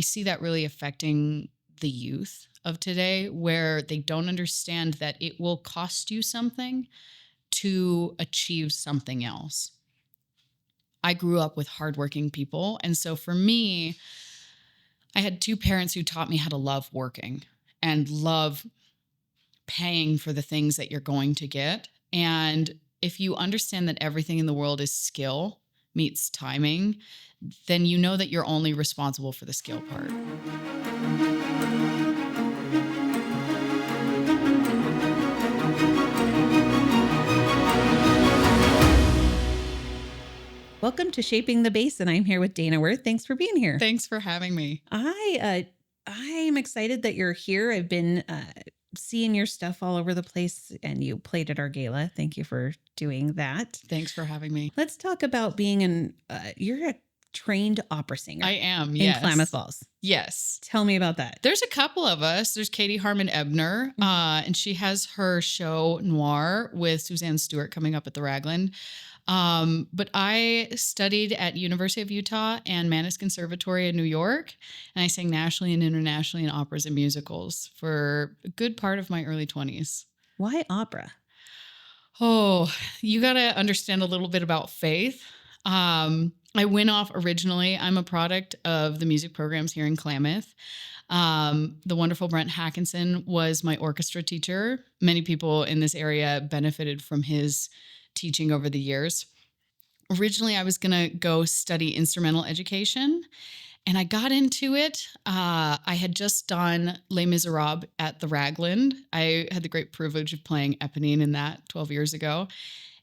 see that really affecting the youth of today, where they don't understand that it will cost you something to achieve something else. I grew up with hardworking people. And so for me, I had two parents who taught me how to love working and love paying for the things that you're going to get. And if you understand that everything in the world is skill meets timing, then you know that you're only responsible for the skill part. Welcome to Shaping the Basin. I'm here with Dana Wirth. Thanks for being here. Thanks for having me. I am excited that you're here. I've been seeing your stuff all over the place, and you played at our gala. Thank you for doing that. Thanks for having me. Let's talk about being you're a trained opera singer. I am, yes. In Klamath Falls. Yes. Tell me about that. There's a couple of us. There's Katie Harmon Ebner, and she has her show Noir with Suzanne Stewart coming up at the Ragland. But I studied at University of Utah and Mannes Conservatory in New York, and I sang nationally and internationally in operas and musicals for a good part of my early 20s. Why opera? Oh, you got to understand a little bit about faith. I went off originally. I'm a product of the music programs here in Klamath. The wonderful Brent Hackinson was my orchestra teacher. Many people in this area benefited from his teaching over the years. Originally, I was going to go study instrumental education, and I got into it. I had just done Les Miserables at the Ragland. I had the great privilege of playing Eponine in that 12 years ago.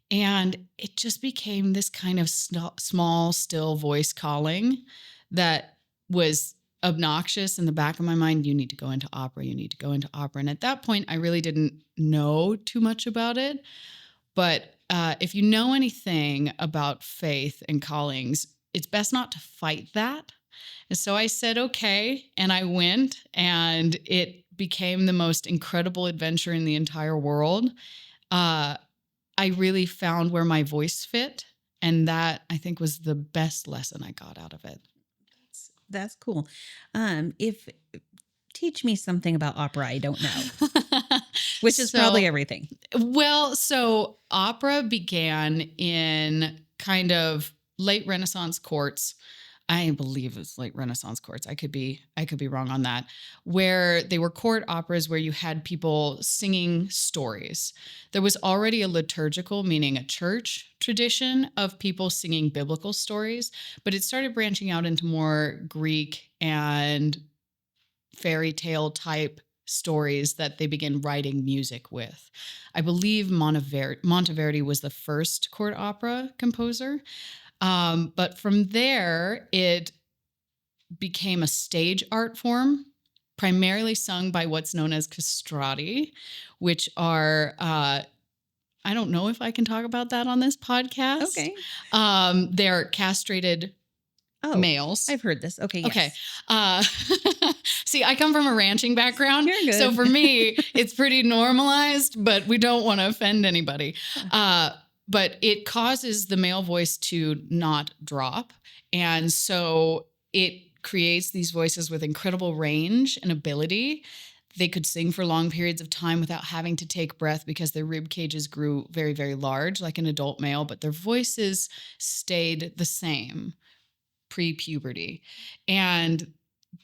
And it just became this kind of small, still voice calling that was obnoxious in the back of my mind. You need to go into opera. You need to go into opera. And at that point, I really didn't know too much about it. But if you know anything about faith and callings, it's best not to fight that. And so I said, okay. And I went, and it became the most incredible adventure in the entire world. I really found where my voice fit. And that, I think, was the best lesson I got out of it. That's cool. Teach me something about opera I don't know, which is probably everything. Well, so opera began in kind of late Renaissance courts. I believe it's late Renaissance courts. I could be wrong on that, where they were court operas where you had people singing stories. There was already a liturgical, meaning a church tradition of people singing biblical stories, but it started branching out into more Greek and fairy tale type stories that they began writing music with. I believe Monteverdi was the first court opera composer. But from there, it became a stage art form, primarily sung by what's known as castrati, which are, I don't know if I can talk about that on this podcast. Okay. They're castrated males. I've heard this. Okay. Yes. Okay. See, I come from a ranching background. You're good. So for me, it's pretty normalized, but we don't want to offend anybody. But it causes the male voice to not drop. And so it creates these voices with incredible range and ability. They could sing for long periods of time without having to take breath because their rib cages grew very, very large like an adult male, but their voices stayed the same pre-puberty. And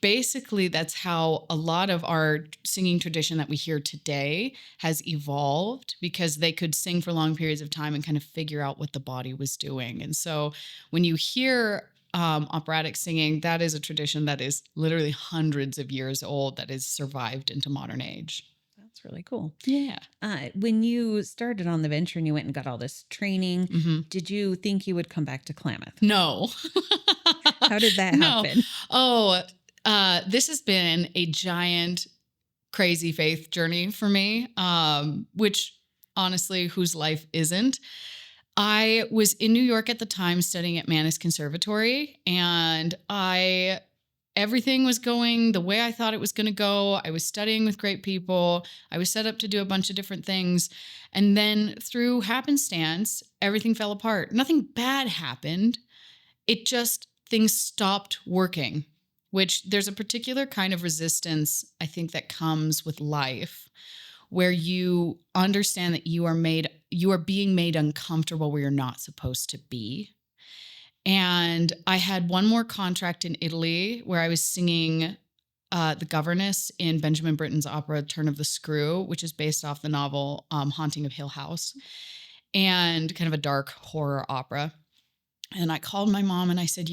basically, that's how a lot of our singing tradition that we hear today has evolved, because they could sing for long periods of time and kind of figure out what the body was doing. And so when you hear operatic singing, that is a tradition that is literally hundreds of years old that has survived into modern age. That's really cool. Yeah. When you started on the venture and you went and got all this training, did you think you would come back to Klamath? No. How did that happen? Oh, this has been a giant, crazy faith journey for me, which honestly, whose life isn't. I was in New York at the time studying at Mannes Conservatory, and everything was going the way I thought it was going to go. I was studying with great people. I was set up to do a bunch of different things. And then through happenstance, everything fell apart. Nothing bad happened. It just, things stopped working. which there's a particular kind of resistance, I think, that comes with life where you understand that you are being made uncomfortable where you're not supposed to be. And I had one more contract in Italy where I was singing the governess in Benjamin Britten's opera Turn of the Screw, which is based off the novel Haunting of Hill House, and kind of a dark horror opera. And I called my mom and I said,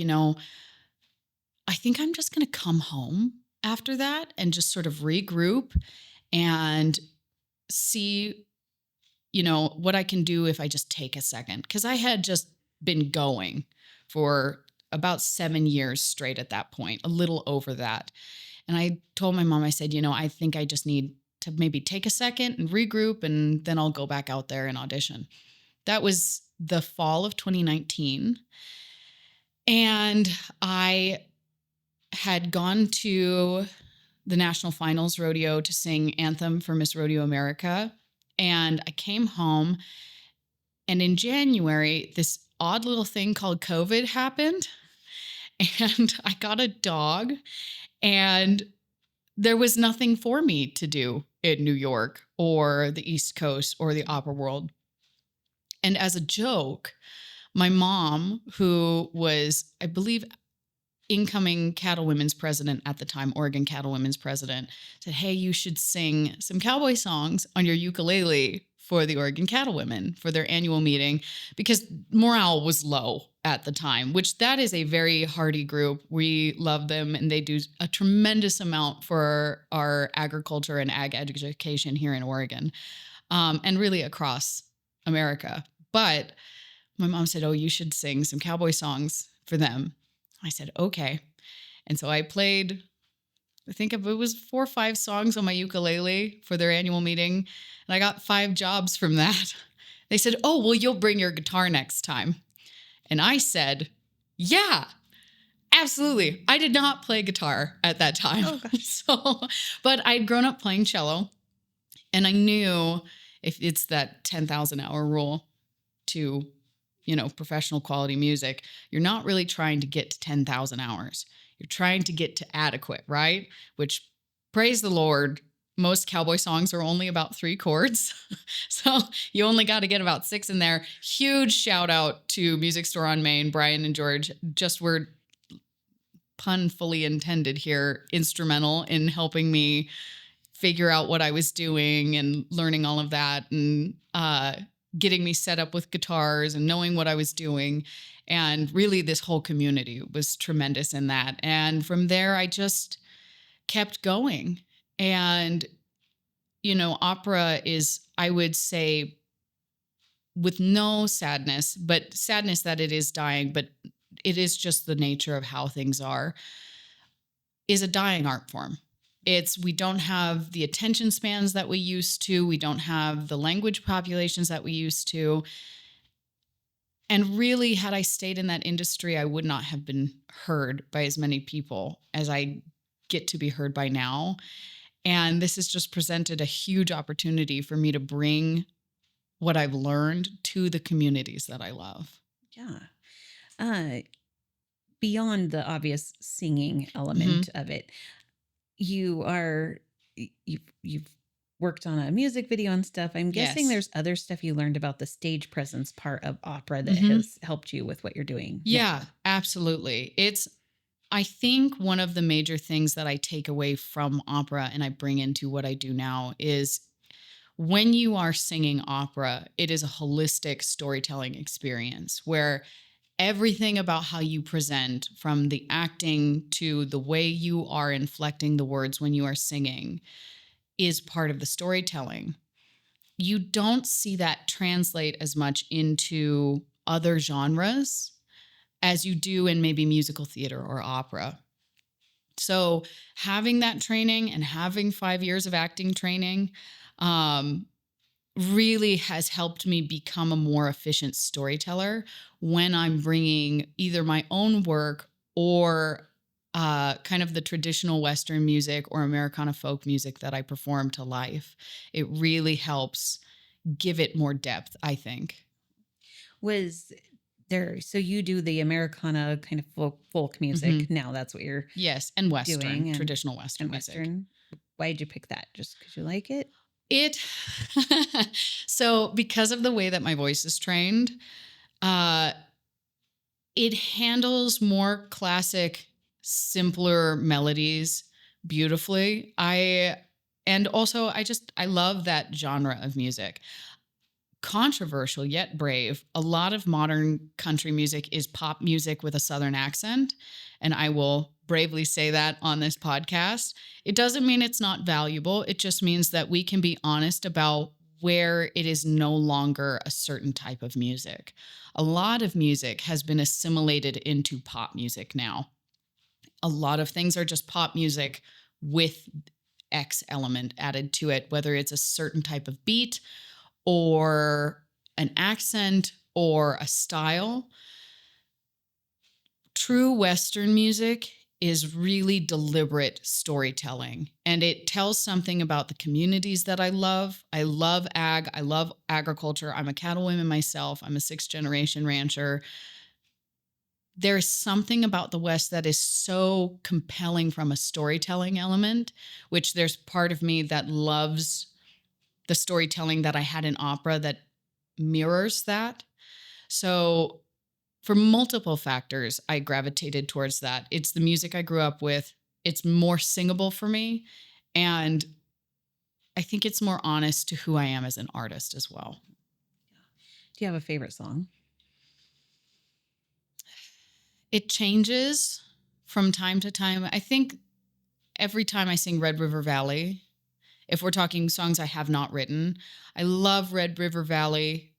I think I'm just going to come home after that and just sort of regroup and see, what I can do if I just take a second. Because I had just been going for about 7 years straight at that point, a little over that. And I told my mom, I said, I think I just need to maybe take a second and regroup, and then I'll go back out there and audition. That was the fall of 2019. And I had gone to the National Finals Rodeo to sing Anthem for Miss Rodeo America. And I came home, and in January, this odd little thing called COVID happened. And I got a dog, and there was nothing for me to do in New York or the East Coast or the opera world. And as a joke, my mom, who was, I believe, incoming Cattle Women's president at the time, Oregon Cattle Women's president, said, hey, you should sing some cowboy songs on your ukulele for the Oregon Cattle Women for their annual meeting, because morale was low at the time, which that is a very hearty group. We love them, and they do a tremendous amount for our agriculture and ag education here in Oregon, and really across America. But my mom said, oh, you should sing some cowboy songs for them. I said, okay. And so I played, I think it was 4 or 5 songs on my ukulele for their annual meeting. And I got 5 jobs from that. They said, oh, well, you'll bring your guitar next time. And I said, yeah, absolutely. I did not play guitar at that time. Oh, gosh. But I'd grown up playing cello, and I knew if it's that 10,000 hour rule to professional quality music, you're not really trying to get to 10,000 hours. You're trying to get to adequate, right? Which, praise the Lord, most cowboy songs are only about 3 chords. So you only got to get about 6 in there. Huge shout out to Music Store on Main, Brian and George. Just were, pun fully intended here, instrumental in helping me figure out what I was doing and learning all of that, and getting me set up with guitars and knowing what I was doing. And really, this whole community was tremendous in that. And from there, I just kept going. And, opera is, I would say, with no sadness, but sadness that it is dying, but it is just the nature of how things are, is a dying art form. We don't have the attention spans that we used to. We don't have the language populations that we used to. And really, had I stayed in that industry, I would not have been heard by as many people as I get to be heard by now. And this has just presented a huge opportunity for me to bring what I've learned to the communities that I love. Yeah. Beyond the obvious singing Mm-hmm. element of it, you've worked on a music video and stuff. I'm guessing Yes. there's other stuff you learned about the stage presence part of opera that Mhm. has helped you with what you're doing. Yeah, absolutely. I think one of the major things that I take away from opera and I bring into what I do now is, when you are singing opera, it is a holistic storytelling experience where everything about how you present, from the acting to the way you are inflecting the words when you are singing, is part of the storytelling. You don't see that translate as much into other genres as you do in maybe musical theater or opera. So having that training and having 5 years of acting training really has helped me become a more efficient storyteller when I'm bringing either my own work or kind of the traditional Western music or Americana folk music that I perform to life. It really helps give it more depth, I think. Was There, so you do the Americana kind of folk Hmm. music. Now that's what you're Yes, and Western, doing, traditional Western and music. Western. Why did you pick that? Just because you like it? It so because of the way that my voice is trained, uh, it handles more classic, simpler melodies beautifully. And also I love that genre of music. Controversial yet brave. A lot of modern country music is pop music with a Southern accent. And I will bravely say that on this podcast. It doesn't mean it's not valuable. It just means that we can be honest about where it is no longer a certain type of music. A lot of music has been assimilated into pop music now. A lot of things are just pop music with X element added to it, whether it's a certain type of beat or an accent or a style. True Western music is really deliberate storytelling, and it tells something about the communities that I love. I love ag, I love agriculture. I'm a cattlewoman myself, I'm a sixth generation rancher. There's something about the West that is so compelling from a storytelling element, which there's part of me that loves the storytelling that I had in opera that mirrors that. So, for multiple factors, I gravitated towards that. It's the music I grew up with, it's more singable for me. And I think it's more honest to who I am as an artist as well. Do you have a favorite song? It changes from time to time. I think every time I sing Red River Valley, if we're talking songs I have not written, I love Red River Valley.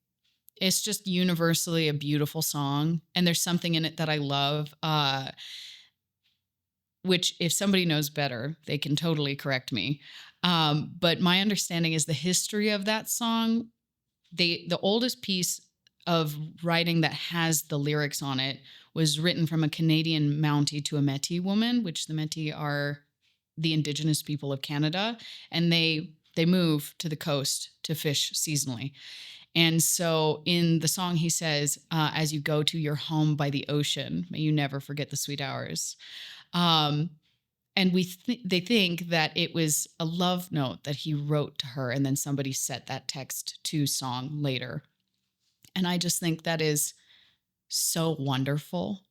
It's just universally a beautiful song. And there's something in it that I love, which if somebody knows better, they can totally correct me. But my understanding is the history of that song. The oldest piece of writing that has the lyrics on it was written from a Canadian Mountie to a Métis woman, which the Métis are the indigenous people of Canada, and they move to the coast to fish seasonally. And so in the song, he says, as you go to your home by the ocean, may you never forget the sweet hours. Um, and they think that it was a love note that he wrote to her, and then somebody set that text to song later. And I just think that is so wonderful,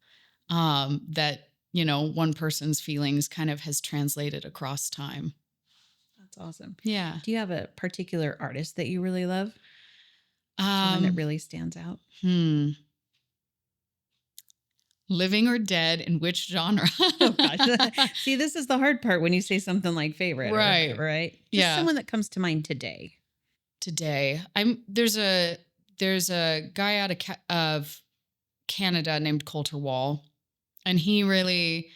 that, one person's feelings kind of has translated across time. That's awesome. Yeah. Do you have a particular artist that you really love? Someone that Um, really stands out? hmm. Living or dead, in which genre? Oh gosh. See, this is the hard part when you say something like favorite or Right. right. Just Yeah. someone that comes to mind today. Today, there's a guy out of Canada named Coulter Wall, and he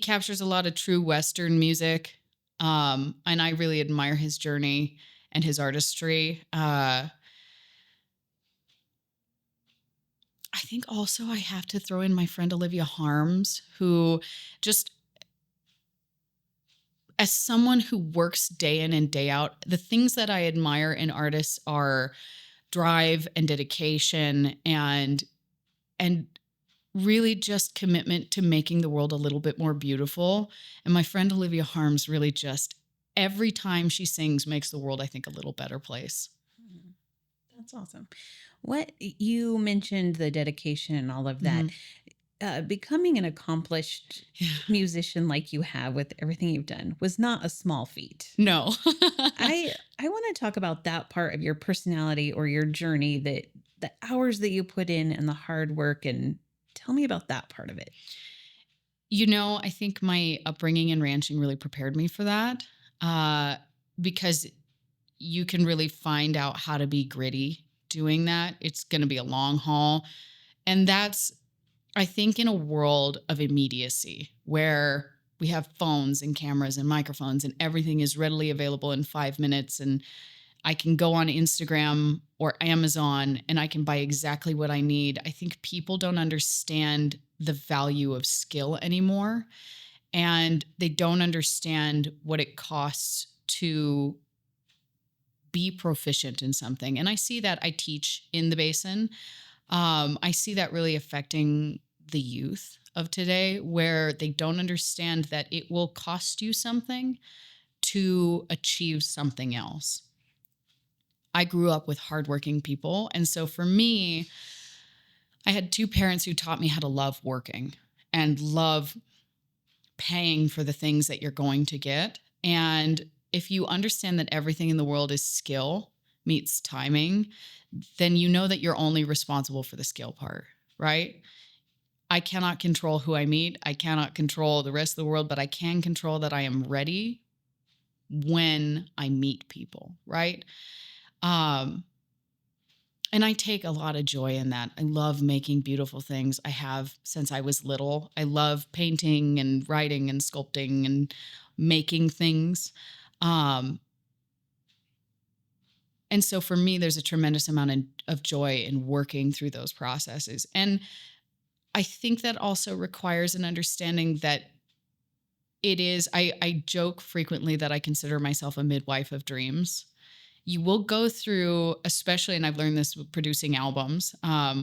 captures a lot of true Western music. And I really admire his journey and his artistry. I think also I have to throw in my friend Olivia Harms, who just, as someone who works day in and day out, the things that I admire in artists are drive and dedication and really just commitment to making the world a little bit more beautiful. And my friend Olivia Harms really just every time she sings makes the world, I think, a little better place. Mm, that's awesome. What you mentioned the dedication and all of that. Mhm. Becoming an accomplished Yeah. musician like you have with everything you've done was not a small feat. No. I want to talk about that part of your personality or your journey, that the hours that you put in and the hard work, and tell me about that part of it. I think my upbringing in ranching really prepared me for that, because you can really find out how to be gritty doing that. It's going to be a long haul. And that's, I think, in a world of immediacy where we have phones and cameras and microphones and everything is readily available in 5 minutes, and I can go on Instagram or Amazon and I can buy exactly what I need. I think people don't understand the value of skill anymore, and they don't understand what it costs to be proficient in something. And I see that. I teach in the basin. I see that really affecting the youth of today, where they don't understand that it will cost you something to achieve something else. I grew up with hardworking people. And so for me, I had two parents who taught me how to love working and love paying for the things that you're going to get. And if you understand that everything in the world is skill meets timing, then you know that you're only responsible for the skill part, right? I cannot control who I meet. I cannot control the rest of the world, but I can control that I am ready when I meet people, right? Um, and I take a lot of joy in that. I love making beautiful things. I have since I was little. I love painting and writing and sculpting and making things. Um, and so for me, there's a tremendous amount of joy in working through those processes. And I think that also requires an understanding that I joke frequently that I consider myself a midwife of dreams. You will go through, especially, and I've learned this with producing albums,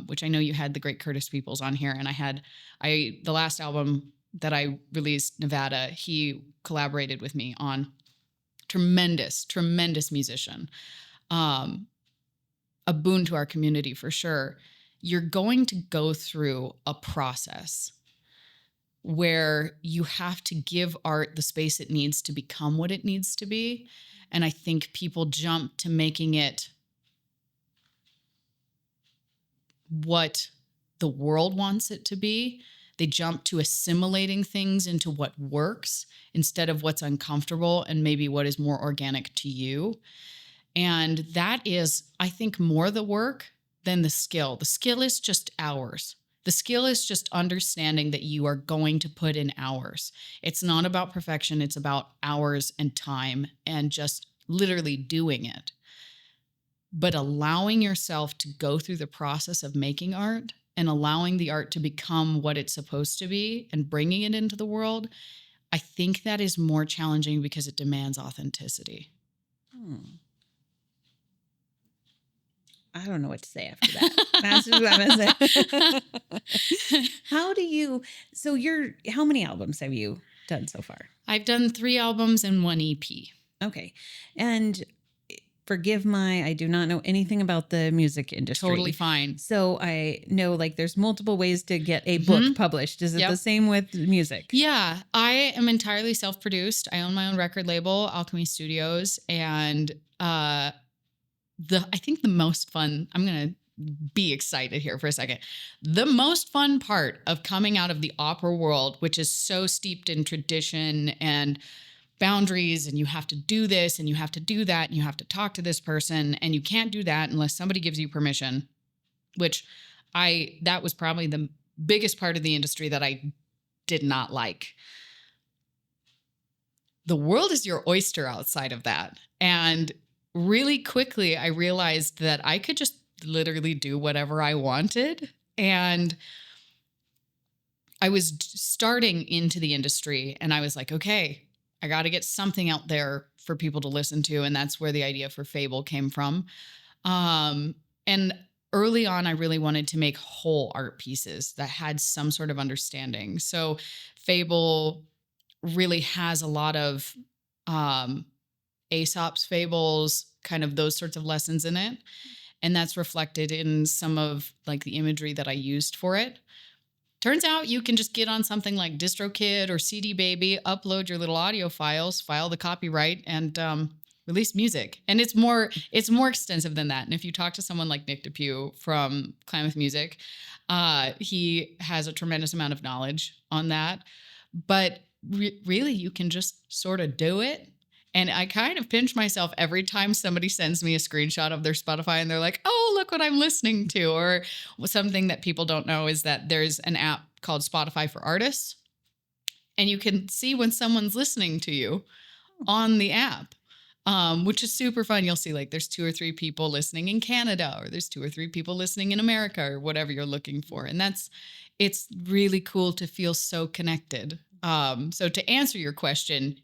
which I know you had the great Curtis Peoples on here. And the last album that I released, Nevada, he collaborated with me on. Tremendous, tremendous musician. A boon to our community for sure. You're going to go through a process where you have to give art the space it needs to become what it needs to be. And I think people jump to making it what the world wants it to be. They jump to assimilating things into what works instead of what's uncomfortable and maybe what is more organic to you. And that is, I think, more the work than the skill. The skill is just hours. The skill is just understanding that you are going to put in hours. It's not about perfection. It's about hours and time and just literally doing it. But allowing yourself to go through the process of making art and allowing the art to become what it's supposed to be and bringing it into the world, I think that is more challenging because it demands authenticity. I don't know what to say after that. That's just what I'm gonna say. How many albums have you done so far? I've done 3 albums and 1 EP. Okay. And I do not know anything about the music industry. Totally fine. So I know there's multiple ways to get a book published. Is it the same with music? Yeah, I am entirely self-produced. I own my own record label, Alchemy Studios, and I think the most fun, I'm going to be excited here for a second. The most fun part of coming out of the opera world, which is so steeped in tradition and boundaries, and you have to do this and you have to do that and you have to talk to this person and you can't do that unless somebody gives you permission, that was probably the biggest part of the industry that I did not like. The world is your oyster outside of that. And really quickly, I realized that I could just literally do whatever I wanted. And I was starting into the industry and I was like, okay, I got to get something out there for people to listen to. And that's where the idea for Fable came from. And early on, I really wanted to make whole art pieces that had some sort of understanding. So Fable really has a lot of Aesop's fables, kind of those sorts of lessons in it. And that's reflected in some of the imagery that I used for it. Turns out you can just get on something like DistroKid or CD Baby, upload your little audio files, file the copyright, and release music. And it's more extensive than that. And if you talk to someone like Nick DePew from Klamath Music, he has a tremendous amount of knowledge on that. But really, you can just sort of do it. And I kind of pinch myself every time somebody sends me a screenshot of their Spotify and they're like, oh, look what I'm listening to. Or something that people don't know is that there's an app called Spotify for Artists. And you can see when someone's listening to you on the app, which is super fun. You'll see there's 2 or 3 people listening in Canada, or there's 2 or 3 people listening in America, or whatever you're looking for. And it's really cool to feel so connected. So to answer your question,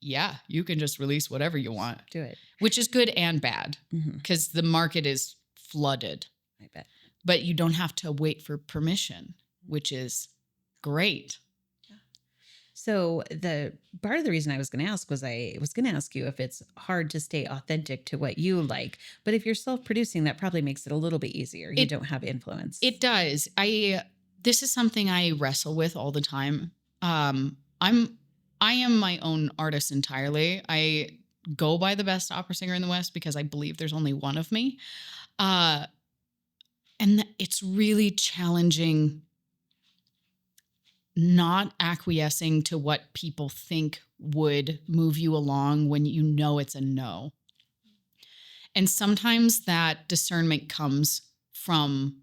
yeah, you can just release whatever you want. Do it. Which is good and bad because the market is flooded. I bet. but you don't have to wait for permission, which is great. So the part of the reason I was going to ask was I was going to ask you if it's hard to stay authentic to what you like, but if you're self-producing, that probably makes it a little bit easier. You It don't have influence. it does. This is something I wrestle with all the time. I am my own artist entirely. I go by the best opera singer in the West because I believe there's only one of me. Uh, and it's really challenging not acquiescing to what people think would move you along when you know it's a no. And sometimes that discernment comes from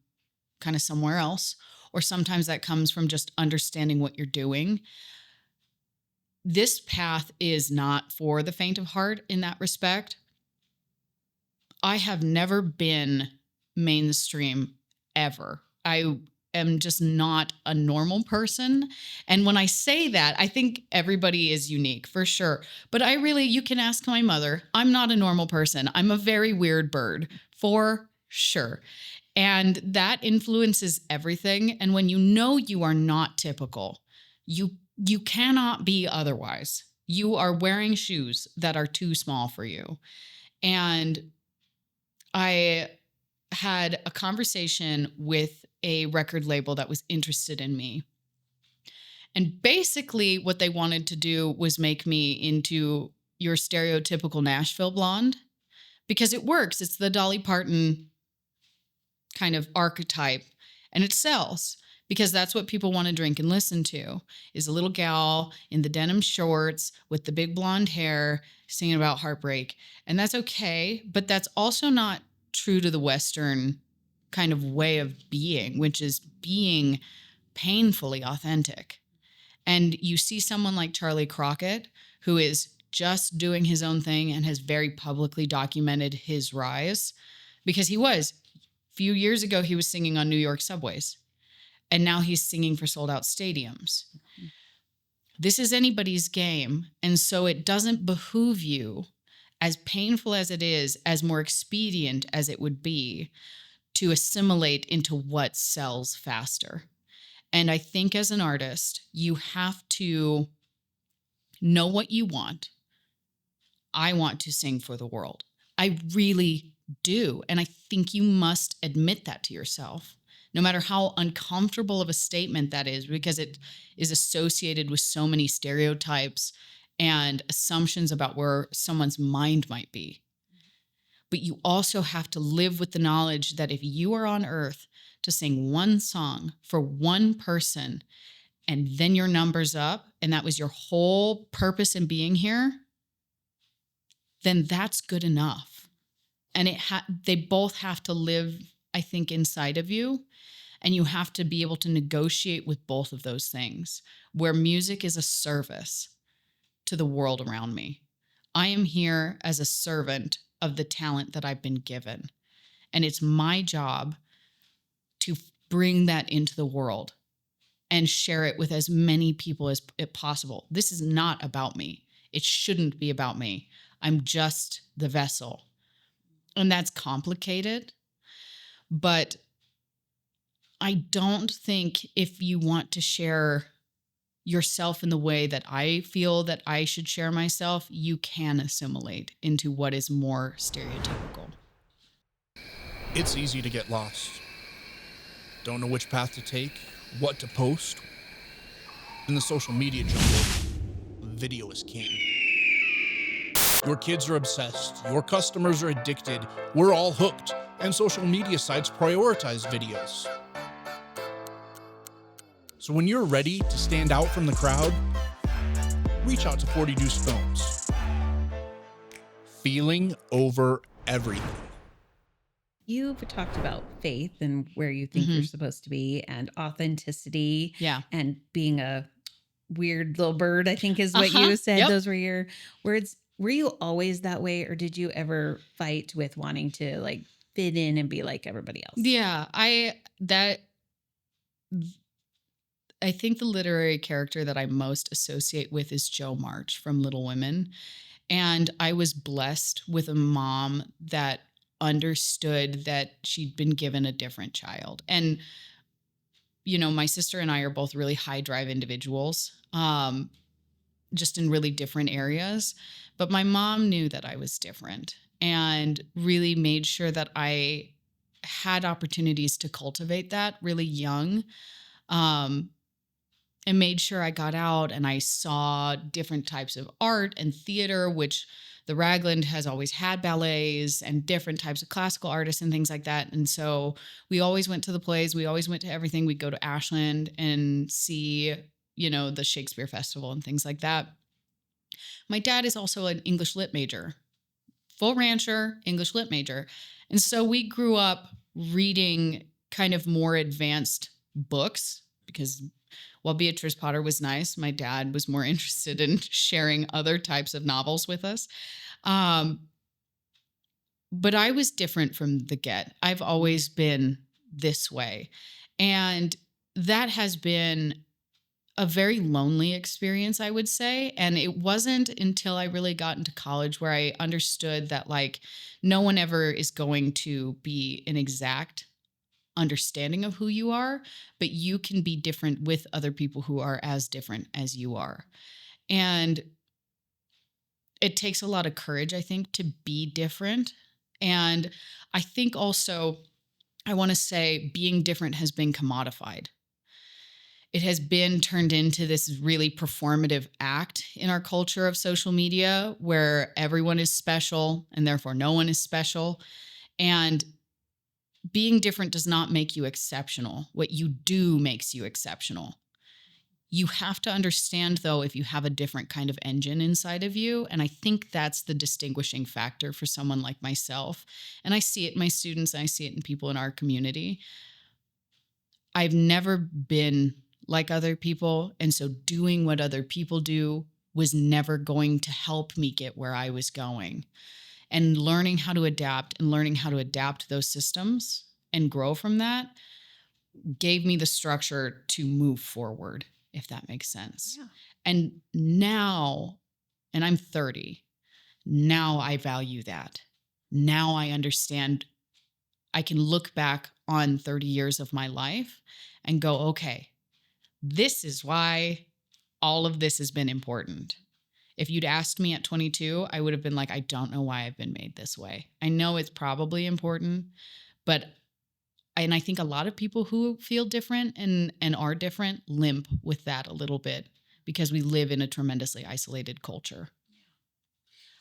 kind of somewhere else, or sometimes that comes from just understanding what you're doing. This path is not for the faint of heart in that respect. I have never been mainstream ever. I am just not a normal person. And when I say that, I think everybody is unique for sure. But you can ask my mother. I'm not a normal person. I'm a very weird bird for sure. And that influences everything. And when you know you are not typical, you cannot be otherwise. You are wearing shoes that are too small for you. And I had a conversation with a record label that was interested in me. And basically what they wanted to do was make me into your stereotypical Nashville blonde, because it works. It's the Dolly Parton kind of archetype, and it sells because that's what people want to drink and listen to, is a little gal in the denim shorts with the big blonde hair singing about heartbreak. And that's okay, but that's also not true to the Western kind of way of being, which is being painfully authentic. And you see someone like Charlie Crockett, who is just doing his own thing and has very publicly documented his rise, because a few years ago, he was singing on New York subways, and now he's singing for sold out stadiums. This is anybody's game. And so it doesn't behoove you, as painful as it is, as more expedient as it would be, to assimilate into what sells faster. And I think as an artist, you have to know what you want. I want to sing for the world. I really do. And I think you must admit that to yourself, no matter how uncomfortable of a statement that is, because it is associated with so many stereotypes and assumptions about where someone's mind might be. But you also have to live with the knowledge that if you are on earth to sing one song for one person, and then your number's up, and that was your whole purpose in being here, then that's good enough. And they both have to live, I think, inside of you. And you have to be able to negotiate with both of those things, where music is a service to the world around me. I am here as a servant of the talent that I've been given. And it's my job to bring that into the world and share it with as many people as possible. This is not about me. It shouldn't be about me. I'm just the vessel. And that's complicated. But I don't think, if you want to share yourself in the way that I feel that I should share myself, you can assimilate into what is more stereotypical. It's easy to get lost. Don't know which path to take, what to post. In the social media jungle, video is king. Your kids are obsessed, your customers are addicted, we're all hooked, and social media sites prioritize videos. So when you're ready to stand out from the crowd, reach out to 40 Deuce Films. Feeling over everything. You've talked about faith and where you think you're supposed to be, and authenticity. Yeah. And being a weird little bird, I think is what you said. Yep. Those were your words. Were you always that way, or did you ever fight with wanting to like fit in and be like everybody else? Yeah, I think the literary character that I most associate with is Jo March from Little Women. And I was blessed with a mom that understood that she'd been given a different child. And, my sister and I are both really high drive individuals, just in really different areas. But my mom knew that I was different and really made sure that I had opportunities to cultivate that really young. Um, and made sure I got out and I saw different types of art and theater, which the Ragland has always had ballets and different types of classical artists and things like that. And so we always went to the plays. We always went to everything. We'd go to Ashland and see, the Shakespeare Festival and things like that. My dad is also an English lit major, full rancher, English lit major. And so we grew up reading kind of more advanced books because while Beatrice Potter was nice, my dad was more interested in sharing other types of novels with us. But I was different from the get. I've always been this way. And that has been a very lonely experience, I would say. And it wasn't until I really got into college where I understood that no one ever is going to be an exact understanding of who you are, but you can be different with other people who are as different as you are. And it takes a lot of courage, I think, to be different. And I think also, I want to say being different has been commodified. It has been turned into this really performative act in our culture of social media where everyone is special and therefore no one is special. And being different does not make you exceptional. What you do makes you exceptional. You have to understand, though, if you have a different kind of engine inside of you. And I think that's the distinguishing factor for someone like myself. And I see it in my students, and I see it in people in our community. I've never been like other people. And so doing what other people do was never going to help me get where I was going. And learning how to adapt those systems and grow from that gave me the structure to move forward, if that makes sense. Yeah. And now, and I'm 30, now I value that. Now I understand. I can look back on 30 years of my life and go, okay, this is why all of this has been important. If you'd asked me at 22, I would have been like, I don't know why I've been made this way. I know it's probably important, and I think a lot of people who feel different and are different limp with that a little bit because we live in a tremendously isolated culture.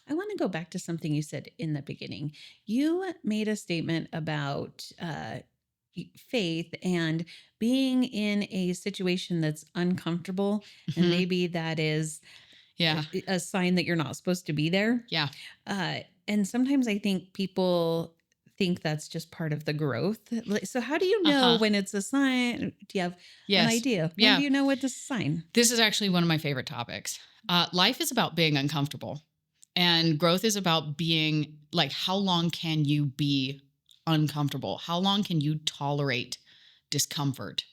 I want to go back to something you said in the beginning. You made a statement about faith and being in a situation that's uncomfortable, and Mhm. maybe that is Yeah. a sign that you're not supposed to be there. Yeah. And sometimes I think people think that's just part of the growth. So how do you know Uh-huh. when it's a sign? Do you have an Yes. idea? When Yeah. do you know what to sign? This is actually one of my favorite topics. Life is about being uncomfortable, and growth is about being how long can you be uncomfortable? How long can you tolerate discomfort?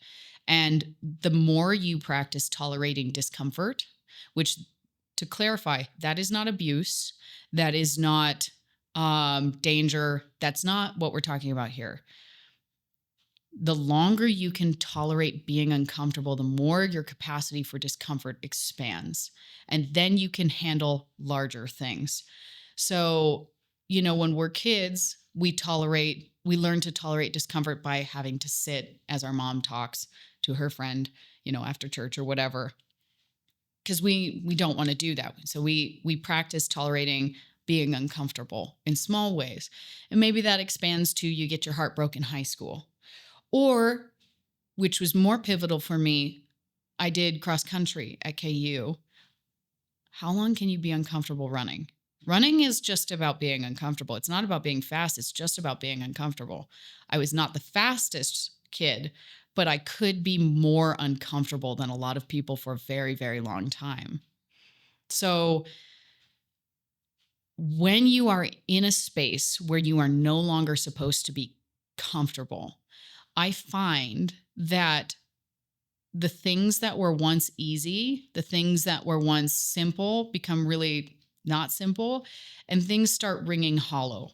And the more you practice tolerating discomfort, which, to clarify, that is not abuse, that is not danger. That's not what we're talking about here. The longer you can tolerate being uncomfortable, the more your capacity for discomfort expands. And then you can handle larger things. So, when we're kids, we learn to tolerate discomfort by having to sit as our mom talks to her friend, after church or whatever. Because we don't want to do that. So we practice tolerating being uncomfortable in small ways. And maybe that expands to you get your heart broken in high school. Or, which was more pivotal for me, I did cross country at KU. How long can you be uncomfortable running? Running is just about being uncomfortable. It's not about being fast. It's just about being uncomfortable. I was not the fastest kid, but I could be more uncomfortable than a lot of people for a very, very long time. So when you are in a space where you are no longer supposed to be comfortable, I find that the things that were once easy, the things that were once simple become really not simple, and things start ringing hollow.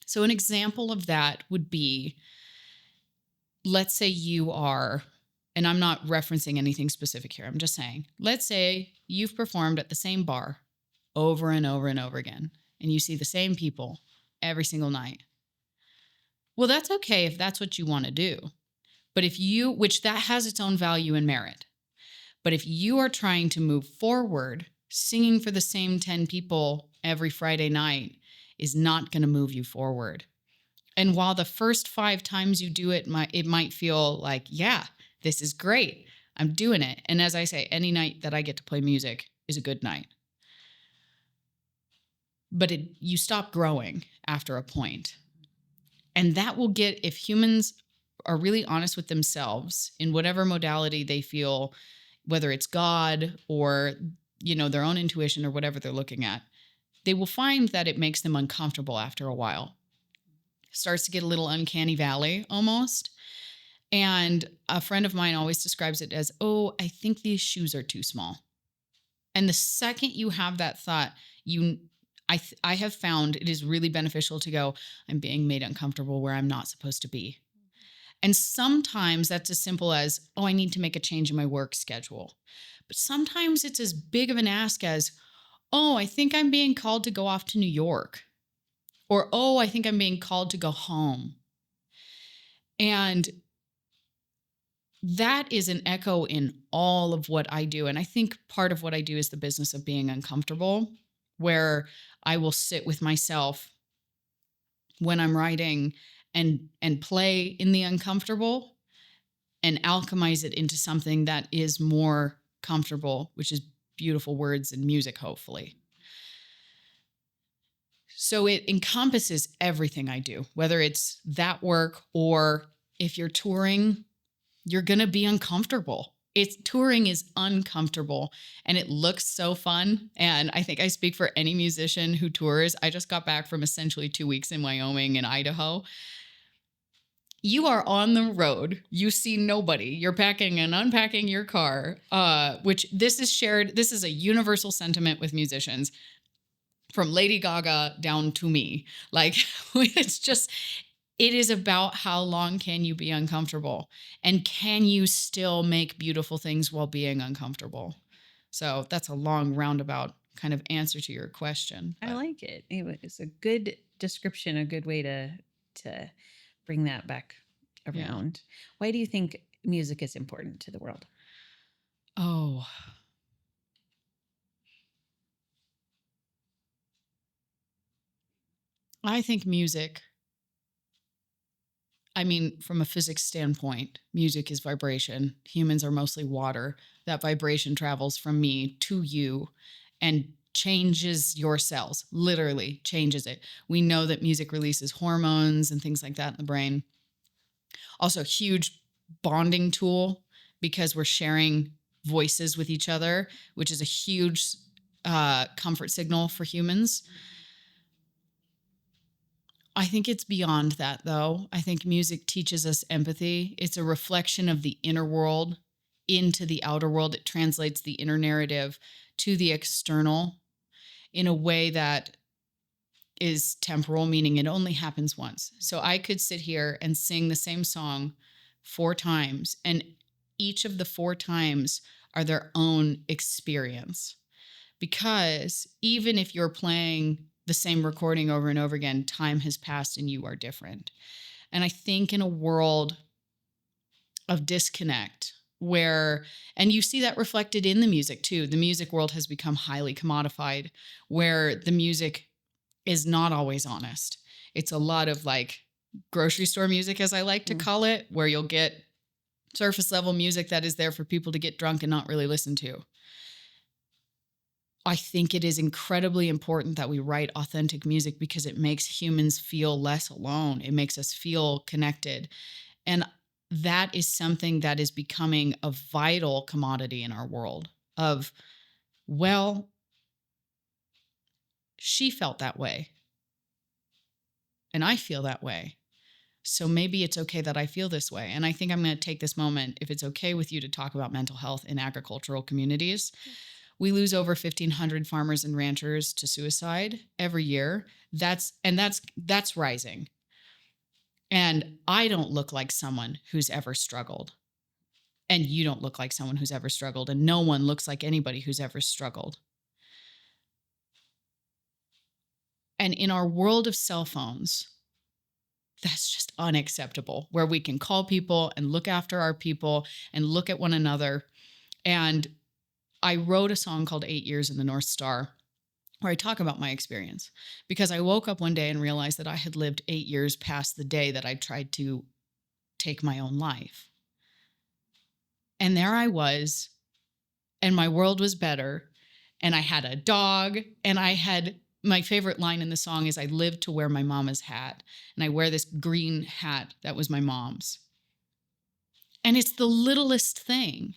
So an example of that would be, let's say you are, and I'm not referencing anything specific here, I'm just saying, let's say you've performed at the same bar over and over and over again, and you see the same people every single night. Well, that's okay if that's what you want to do. But if you, which that has its own value and merit. But if you are trying to move forward, singing for the same 10 people every Friday night is not going to move you forward. And while the first 5 times you do it, it might feel like, yeah, this is great. I'm doing it. And as I say, any night that I get to play music is a good night. But you stop growing after a point. And that will get, if humans are really honest with themselves in whatever modality they feel, whether it's God or, their own intuition or whatever they're looking at, they will find that it makes them uncomfortable after a while. It starts to get a little uncanny valley almost. And a friend of mine always describes it as, oh, I think these shoes are too small. And the second you have that thought, I have found it is really beneficial to go, I'm being made uncomfortable where I'm not supposed to be. And sometimes that's as simple as, oh, I need to make a change in my work schedule. But sometimes it's as big of an ask as, oh, I think I'm being called to go off to New York. Or, oh, I think I'm being called to go home. And that is an echo in all of what I do. And I think part of what I do is the business of being uncomfortable, where I will sit with myself when I'm writing and play in the uncomfortable and alchemize it into something that is more comfortable, which is beautiful words and music, hopefully. So it encompasses everything I do, whether it's that work or if you're touring, you're going to be uncomfortable. Touring is uncomfortable and it looks so fun. And I think I speak for any musician who tours. I just got back from essentially 2 weeks in Wyoming and Idaho. You are on the road. You see nobody. You're packing and unpacking your car, which this is shared. This is a universal sentiment with musicians, from Lady Gaga down to me. Like, it is about how long can you be uncomfortable, and can you still make beautiful things while being uncomfortable? So that's a long roundabout kind of answer to your question. I like it. It's a good description, a good way to bring that back around. Yeah. Why do you think music is important to the world? Oh, I think music, from a physics standpoint, music is vibration. Humans are mostly water. That vibration travels from me to you and changes your cells, literally changes it. We know that music releases hormones and things like that in the brain. Also, huge bonding tool because we're sharing voices with each other, which is a huge comfort signal for humans. I think it's beyond that, though. I think music teaches us empathy. It's a reflection of the inner world into the outer world. It translates the inner narrative to the external in a way that is temporal, meaning it only happens once. So I could sit here and sing the same song 4 times, and each of the 4 times are their own experience. Because even if you're playing the same recording over and over again, time has passed and you are different. And I think in a world of disconnect and you see that reflected in the music too. The music world has become highly commodified, where the music is not always honest. It's a lot of like grocery store music, as I like to call it, where you'll get surface level music that is there for people to get drunk and not really listen to. I think it is incredibly important that we write authentic music because it makes humans feel less alone. It makes us feel connected. And that is something that is becoming a vital commodity in our world of, well, she felt that way. And I feel that way. So maybe it's okay that I feel this way. And I think I'm going to take this moment, if it's okay with you, to talk about mental health in agricultural communities, We lose over 1,500 farmers and ranchers to suicide every year. That's rising. And I don't look like someone who's ever struggled. And you don't look like someone who's ever struggled. And no one looks like anybody who's ever struggled. And in our world of cell phones, that's just unacceptable, where we can call people and look after our people and look at one another. And I wrote a song called 8 Years in the North Star, where I talk about my experience, because I woke up one day and realized that I had lived 8 years past the day that I tried to take my own life. And there I was, and my world was better, and I had a dog, and I had, my favorite line in the song is, I lived to wear my mama's hat, and I wear this green hat that was my mom's. And it's the littlest thing.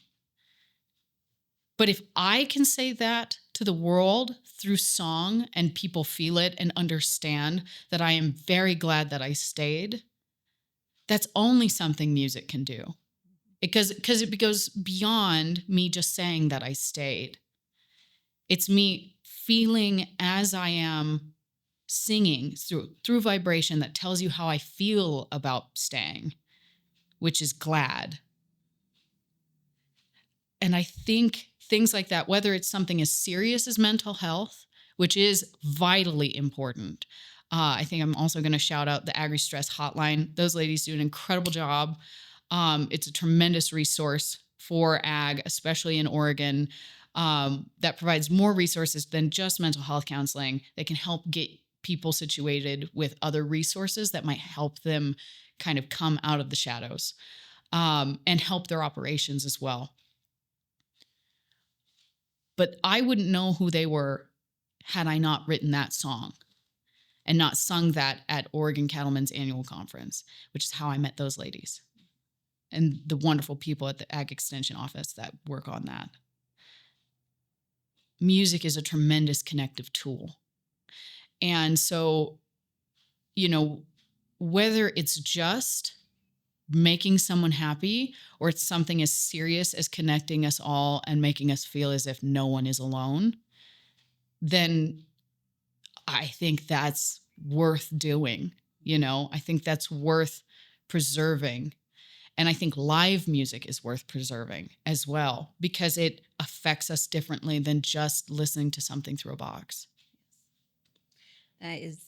But if I can say that to the world through song and people feel it and understand that I am very glad that I stayed, that's only something music can do. Because it goes beyond me just saying that I stayed. It's me feeling as I am singing through vibration that tells you how I feel about staying, which is glad. And I think things like that, whether it's something as serious as mental health, which is vitally important. I think I'm also going to shout out the Agri-Stress Hotline. Those ladies do an incredible job. It's a tremendous resource for ag, especially in Oregon, that provides more resources than just mental health counseling. They can help get people situated with other resources that might help them kind of come out of the shadows, and help their operations as well. But I wouldn't know who they were had I not written that song and not sung that at Oregon Cattlemen's annual conference, which is how I met those ladies and the wonderful people at the Ag Extension office that work on that. Music is a tremendous connective tool. And so, whether it's just making someone happy or it's something as serious as connecting us all and making us feel as if no one is alone, then I think that's worth doing. I think that's worth preserving. And I think live music is worth preserving as well, because it affects us differently than just listening to something through a box. That is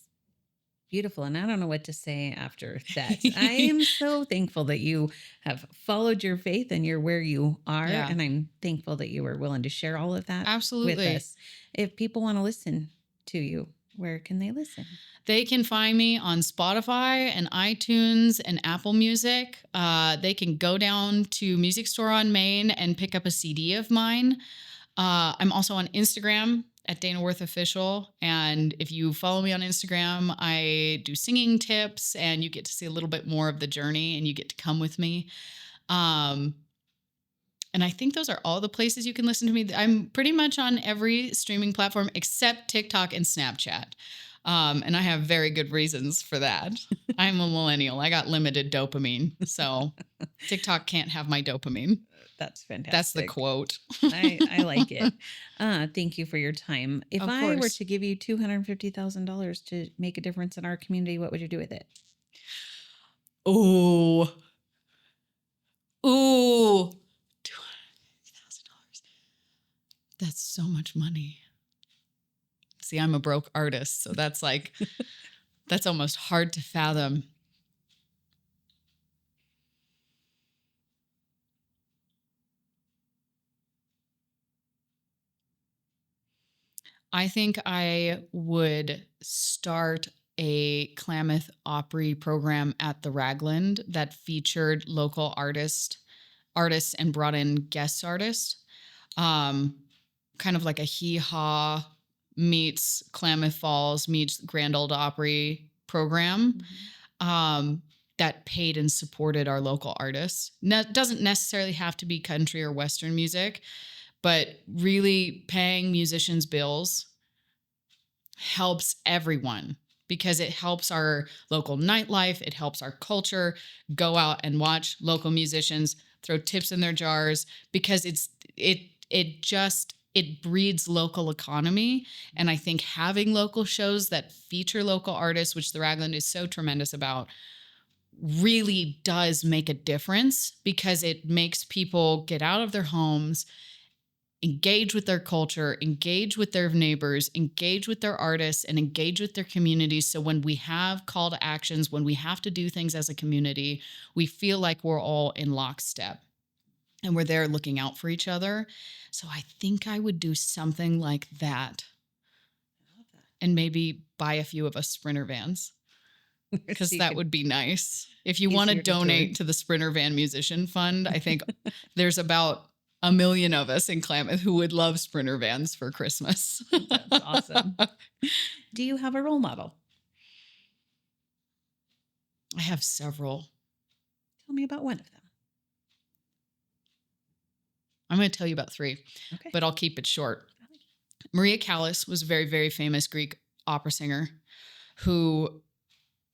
beautiful. And I don't know what to say after that. I am so thankful that you have followed your faith and you're where you are. Yeah. And I'm thankful that you were willing to share all of that Absolutely. with us. If people want to listen to you, where can they listen? They can find me on Spotify and iTunes and Apple Music. They can go down to Music Store on Main and pick up a CD of mine. I'm also on Instagram at Dana Wirth Official. And if you follow me on Instagram, I do singing tips and you get to see a little bit more of the journey and you get to come with me. And I think those are all the places you can listen to me. I'm pretty much on every streaming platform except TikTok and Snapchat. And I have very good reasons for that. I'm a millennial. I got limited dopamine. So TikTok can't have my dopamine. That's fantastic. That's the quote. I like it. Thank you for your time. If Of I were course. to give you $250,000 to make a difference in our community, what would you do with it? Ooh. $200,000. That's so much money. See, I'm a broke artist, so that's like, that's almost hard to fathom. I think I would start a Klamath Opry program at the Ragland that featured local artists and brought in guest artists. Kind of like a Hee Haw meets Klamath Falls meets Grand Ole Opry program. That paid and supported our local artists. Doesn't necessarily have to be country or Western music, but really paying musicians' bills helps everyone because it helps our local nightlife. It helps our culture. Go out and watch local musicians, throw tips in their jars, because it just it breeds local economy. And I think having local shows that feature local artists, which the Ragland is so tremendous about, really does make a difference because it makes people get out of their homes, engage with their culture, engage with their neighbors, engage with their artists, and engage with their communities. So when we have call to actions, when we have to do things as a community, we feel like we're all in lockstep and we're there looking out for each other. So I think I would do something like that I love that. and maybe buy a few of us Sprinter vans, because So you that could- would be nice. If you want to Easier to tour. donate to the Sprinter Van Musician Fund, I think there's about 1 million of us in Klamath who would love Sprinter vans for Christmas. That's awesome. Do you have a role model? I have several. Tell me about one of them. I'm going to tell you about 3, Okay. but I'll keep it short. Maria Callas was a very, very famous Greek opera singer who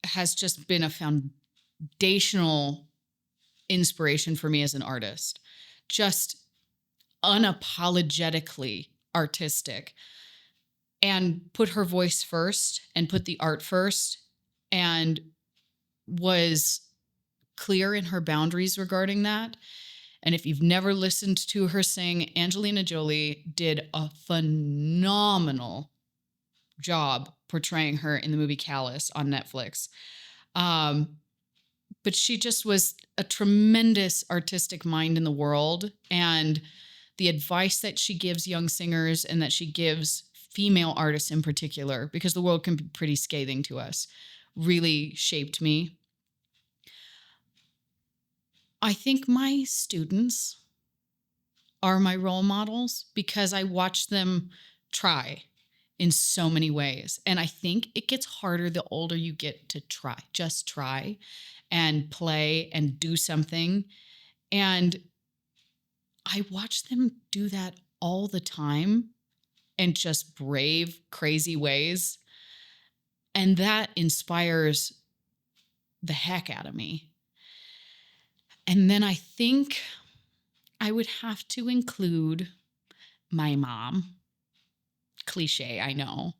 has just been a foundational inspiration for me as an artist. Just unapologetically artistic, and put her voice first and put the art first, and was clear in her boundaries regarding that. And if you've never listened to her sing, Angelina Jolie did a phenomenal job portraying her in the movie Callous on Netflix. But she just was a tremendous artistic mind in the world. And the advice that she gives young singers and that she gives female artists in particular, because the world can be pretty scathing to us, really shaped me. I think my students are my role models because I watch them try in so many ways. And I think it gets harder the older you get to try, just try and play and do something. And I watch them do that all the time in just brave, crazy ways. And that inspires the heck out of me. And then I think I would have to include my mom. Cliche, I know.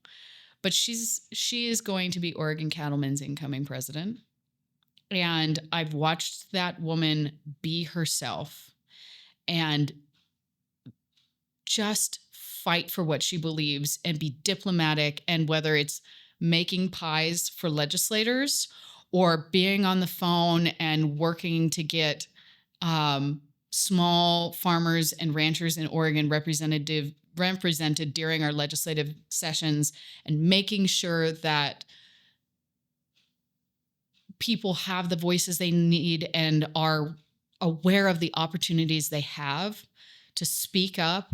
But she is going to be Oregon Cattlemen's incoming president. And I've watched that woman be herself and just fight for what she believes and be diplomatic. And whether it's making pies for legislators or being on the phone and working to get small farmers and ranchers in Oregon represented during our legislative sessions, and making sure that people have the voices they need and are aware of the opportunities they have to speak up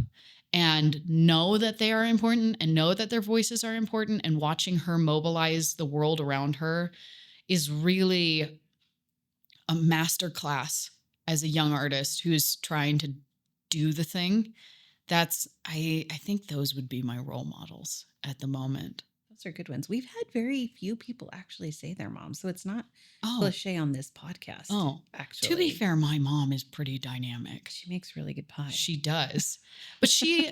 and know that they are important and know that their voices are important. And watching her mobilize the world around her is really a masterclass as a young artist who's trying to do the thing. I think those would be my role models at the moment. Those are good ones. We've had very few people actually say their mom, so it's not Oh, cliche on this podcast. Actually, to be fair, my mom is pretty dynamic. she makes really good pie. She does. But she,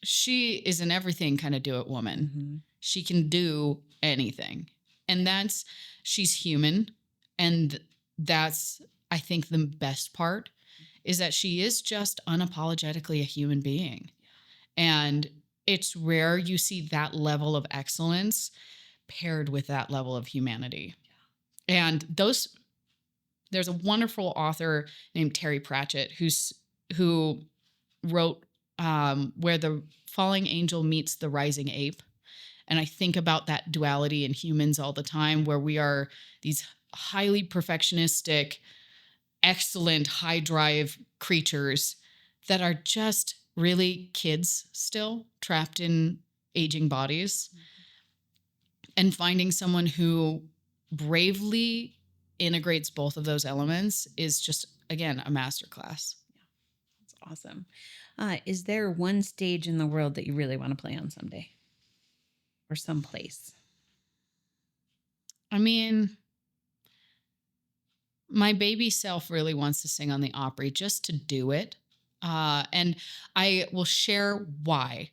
she is an everything kind of do it woman. Mhm. She can do anything. And she's human. And that's, I think, the best part is that she is just unapologetically a human being. And it's rare you see that level of excellence paired with that level of humanity. And there's a wonderful author named Terry Pratchett who wrote Where the Falling Angel Meets the Rising Ape. And I think about that duality in humans all the time, where we are these highly perfectionistic, excellent, high drive creatures that are just really kids still trapped in aging bodies. And finding someone who bravely integrates both of those elements is just, again, a masterclass. That's awesome. Is there one stage in the world that you really want to play on someday? Or someplace? I mean, my baby self really wants to sing on the Opry just to do it. And I will share why,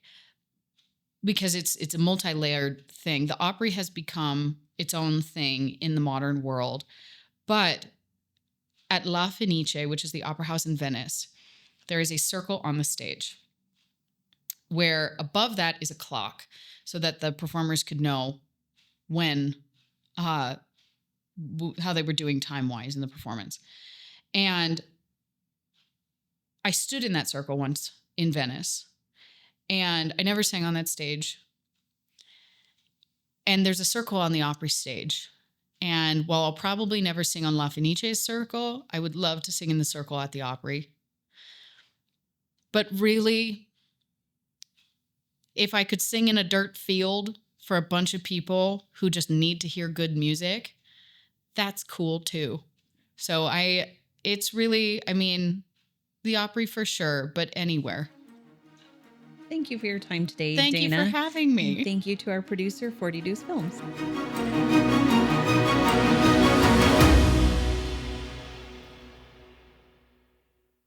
because it's a multi-layered thing. The Opry has become its own thing in the modern world. But at La Fenice, which is the opera house in Venice, there is a circle on the stage where above that is a clock so that the performers could know when, how they were doing time-wise in the performance. And I stood in that circle once in Venice, and I never sang on that stage. And there's a circle on the Opry stage. And while I'll probably never sing on La Fenice's circle, I would love to sing in the circle at the Opry. But really, if I could sing in a dirt field for a bunch of people who just need to hear good music, that's cool too. So it's really, I mean, the Opry for sure, but anywhere. Thank you for your time today, Thank Dana. you for having me. And thank you to our producer, 40 Deuce Films.